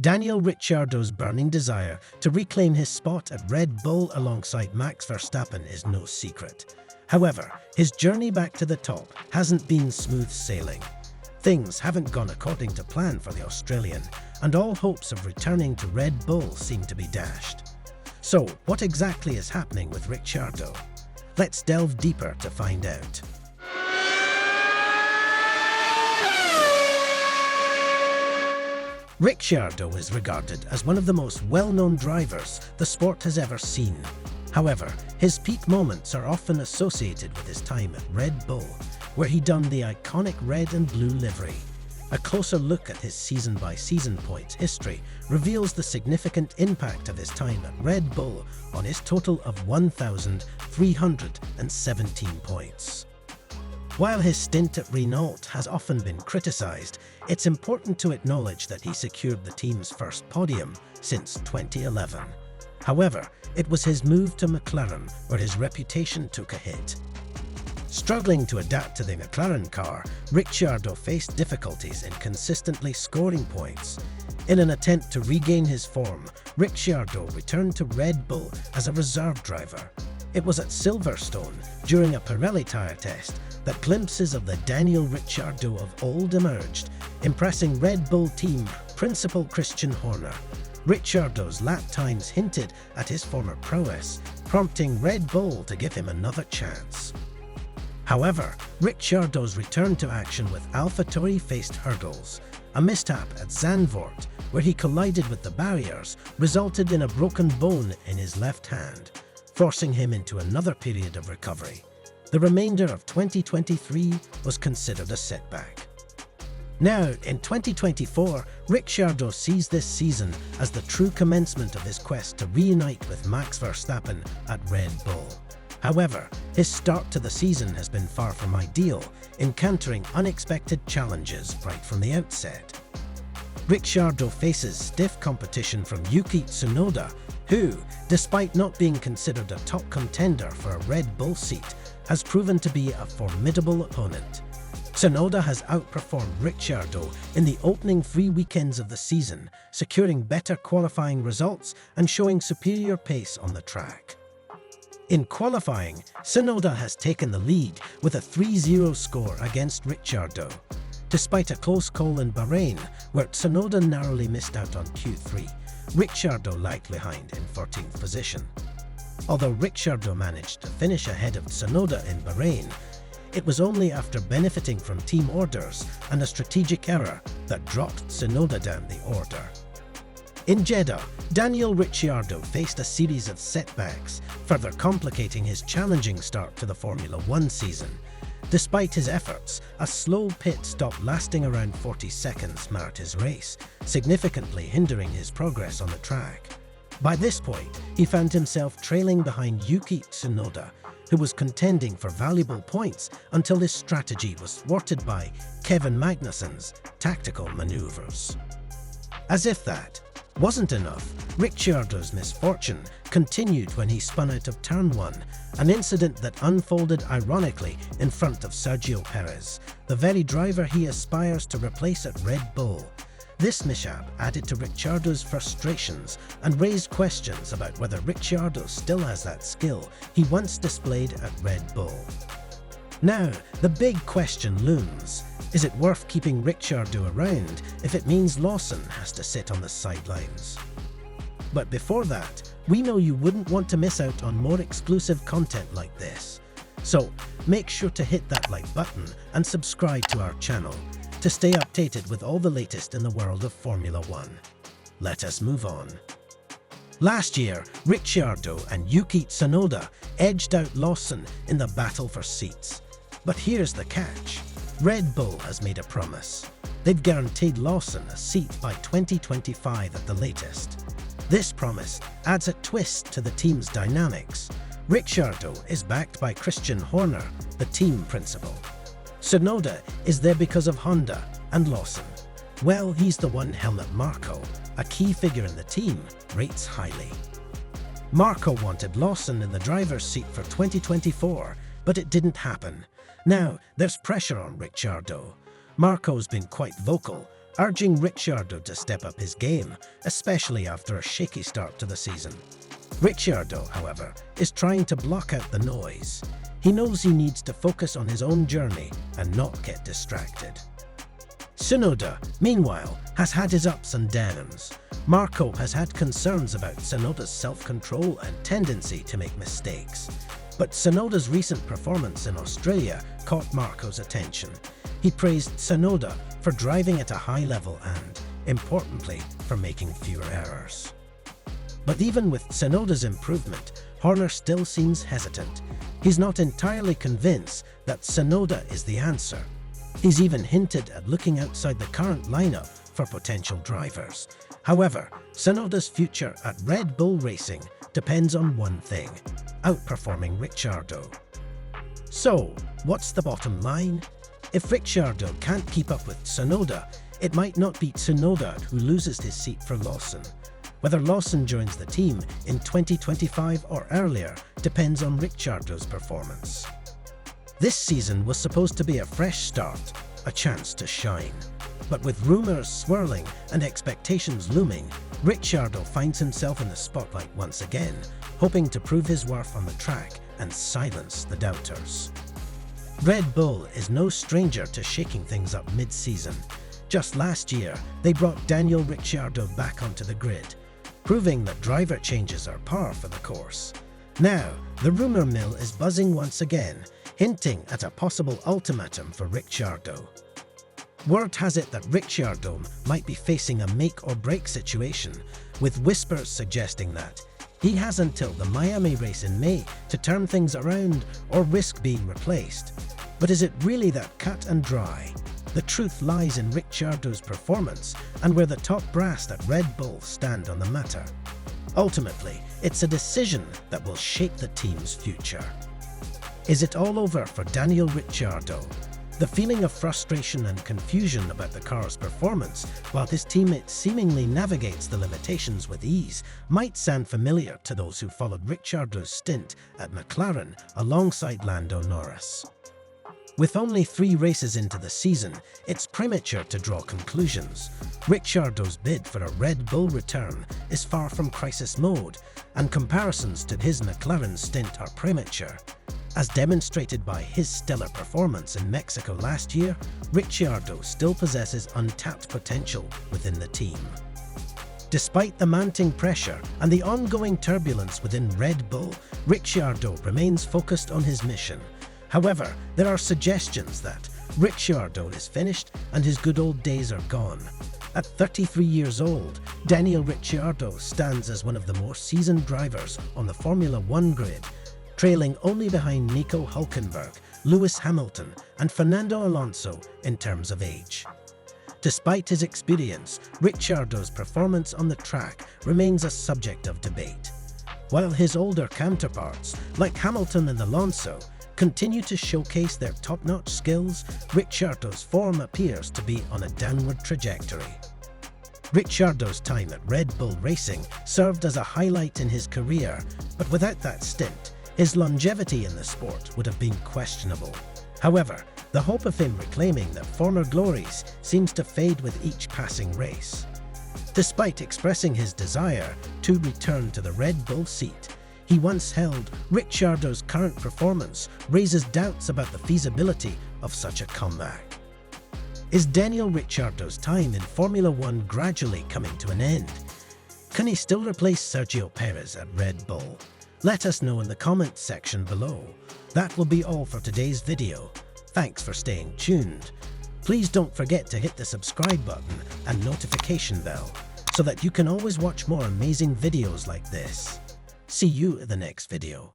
Daniel Ricciardo's burning desire to reclaim his spot at Red Bull alongside Max Verstappen is no secret. However, his journey back to the top hasn't been smooth sailing. Things haven't gone according to plan for the Australian, and all hopes of returning to Red Bull seem to be dashed. So, what exactly is happening with Ricciardo? Let's delve deeper to find out. Ricciardo is regarded as one of the most well-known drivers the sport has ever seen. However, his peak moments are often associated with his time at Red Bull, where he donned the iconic red and blue livery. A closer look at his season-by-season points history reveals the significant impact of his time at Red Bull on his total of 1,317 points. While his stint at Renault has often been criticised, it's important to acknowledge that he secured the team's first podium since 2011. However, it was his move to McLaren where his reputation took a hit. Struggling to adapt to the McLaren car, Ricciardo faced difficulties in consistently scoring points. In an attempt to regain his form, Ricciardo returned to Red Bull as a reserve driver. It was at Silverstone, during a Pirelli tyre test, that glimpses of the Daniel Ricciardo of old emerged, impressing Red Bull team principal Christian Horner. Ricciardo's lap times hinted at his former prowess, prompting Red Bull to give him another chance. However, Ricciardo's return to action with AlphaTauri faced hurdles. A mishap at Zandvoort, where he collided with the barriers, resulted in a broken bone in his left hand, forcing him into another period of recovery. The remainder of 2023 was considered a setback. Now, in 2024, Ricciardo sees this season as the true commencement of his quest to reunite with Max Verstappen at Red Bull. However, his start to the season has been far from ideal, encountering unexpected challenges right from the outset. Ricciardo faces stiff competition from Yuki Tsunoda, who, despite not being considered a top contender for a Red Bull seat, has proven to be a formidable opponent. Tsunoda has outperformed Ricciardo in the opening 3 weekends of the season, securing better qualifying results and showing superior pace on the track. In qualifying, Tsunoda has taken the lead with a 3-0 score against Ricciardo. Despite a close call in Bahrain, where Tsunoda narrowly missed out on Q3, Ricciardo lagged behind in 14th position. Although Ricciardo managed to finish ahead of Tsunoda in Bahrain, it was only after benefiting from team orders and a strategic error that dropped Tsunoda down the order. In Jeddah, Daniel Ricciardo faced a series of setbacks, further complicating his challenging start to the Formula One season. Despite his efforts, a slow pit stop lasting around 40 seconds marred his race, significantly hindering his progress on the track. By this point, he found himself trailing behind Yuki Tsunoda, who was contending for valuable points until his strategy was thwarted by Kevin Magnussen's tactical maneuvers. As if that wasn't enough, Ricciardo's misfortune continued when he spun out of Turn 1, an incident that unfolded ironically in front of Sergio Perez, the very driver he aspires to replace at Red Bull. This mishap added to Ricciardo's frustrations and raised questions about whether Ricciardo still has that skill he once displayed at Red Bull. Now, the big question looms. Is it worth keeping Ricciardo around if it means Lawson has to sit on the sidelines? But before that, we know you wouldn't want to miss out on more exclusive content like this. So, make sure to hit that like button and subscribe to our channel to stay updated with all the latest in the world of Formula One. Let us move on. Last year, Ricciardo and Yuki Tsunoda edged out Lawson in the battle for seats. But here's the catch. Red Bull has made a promise. They've guaranteed Lawson a seat by 2025 at the latest. This promise adds a twist to the team's dynamics. Ricciardo is backed by Christian Horner, the team principal. Tsunoda is there because of Honda, and Lawson, well, he's the one Helmut Marko, a key figure in the team, rates highly. Marko wanted Lawson in the driver's seat for 2024, but it didn't happen. Now, there's pressure on Ricciardo. Marko's been quite vocal, urging Ricciardo to step up his game, especially after a shaky start to the season. Ricciardo, however, is trying to block out the noise. He knows he needs to focus on his own journey and not get distracted. Tsunoda, meanwhile, has had his ups and downs. Marco has had concerns about Tsunoda's self-control and tendency to make mistakes. But Tsunoda's recent performance in Australia caught Marco's attention. He praised Tsunoda for driving at a high level and, importantly, for making fewer errors. But even with Tsunoda's improvement, Horner still seems hesitant. He's not entirely convinced that Tsunoda is the answer. He's even hinted at looking outside the current lineup for potential drivers. However, Tsunoda's future at Red Bull Racing depends on one thing: outperforming Ricciardo. So, what's the bottom line? If Ricciardo can't keep up with Tsunoda, it might not be Tsunoda who loses his seat for Lawson. Whether Lawson joins the team in 2025 or earlier depends on Ricciardo's performance. This season was supposed to be a fresh start, a chance to shine. But with rumours swirling and expectations looming, Ricciardo finds himself in the spotlight once again, hoping to prove his worth on the track and silence the doubters. Red Bull is no stranger to shaking things up mid-season. Just last year, they brought Daniel Ricciardo back onto the grid, proving that driver changes are par for the course. Now, the rumour mill is buzzing once again, hinting at a possible ultimatum for Ricciardo. Word has it that Ricciardo might be facing a make-or-break situation, with whispers suggesting that he has until the Miami race in May to turn things around or risk being replaced. But is it really that cut and dry? The truth lies in Ricciardo's performance and where the top brass at Red Bull stand on the matter. Ultimately, it's a decision that will shape the team's future. Is it all over for Daniel Ricciardo? The feeling of frustration and confusion about the car's performance, while his teammate seemingly navigates the limitations with ease, might sound familiar to those who followed Ricciardo's stint at McLaren alongside Lando Norris. With only 3 races into the season, it's premature to draw conclusions. Ricciardo's bid for a Red Bull return is far from crisis mode, and comparisons to his McLaren stint are premature. As demonstrated by his stellar performance in Mexico last year, Ricciardo still possesses untapped potential within the team. Despite the mounting pressure and the ongoing turbulence within Red Bull, Ricciardo remains focused on his mission. However, there are suggestions that Ricciardo is finished and his good old days are gone. At 33 years old, Daniel Ricciardo stands as one of the more seasoned drivers on the Formula One grid, trailing only behind Nico Hülkenberg, Lewis Hamilton, and Fernando Alonso in terms of age. Despite his experience, Ricciardo's performance on the track remains a subject of debate. While his older counterparts, like Hamilton and Alonso, continue to showcase their top-notch skills, Ricciardo's form appears to be on a downward trajectory. Ricciardo's time at Red Bull Racing served as a highlight in his career, but without that stint, his longevity in the sport would have been questionable. However, the hope of him reclaiming their former glories seems to fade with each passing race. Despite expressing his desire to return to the Red Bull seat he once held, Ricciardo's current performance raises doubts about the feasibility of such a comeback. Is Daniel Ricciardo's time in Formula One gradually coming to an end? Can he still replace Sergio Perez at Red Bull? Let us know in the comments section below. That will be all for today's video. Thanks for staying tuned. Please don't forget to hit the subscribe button and notification bell so that you can always watch more amazing videos like this. See you in the next video.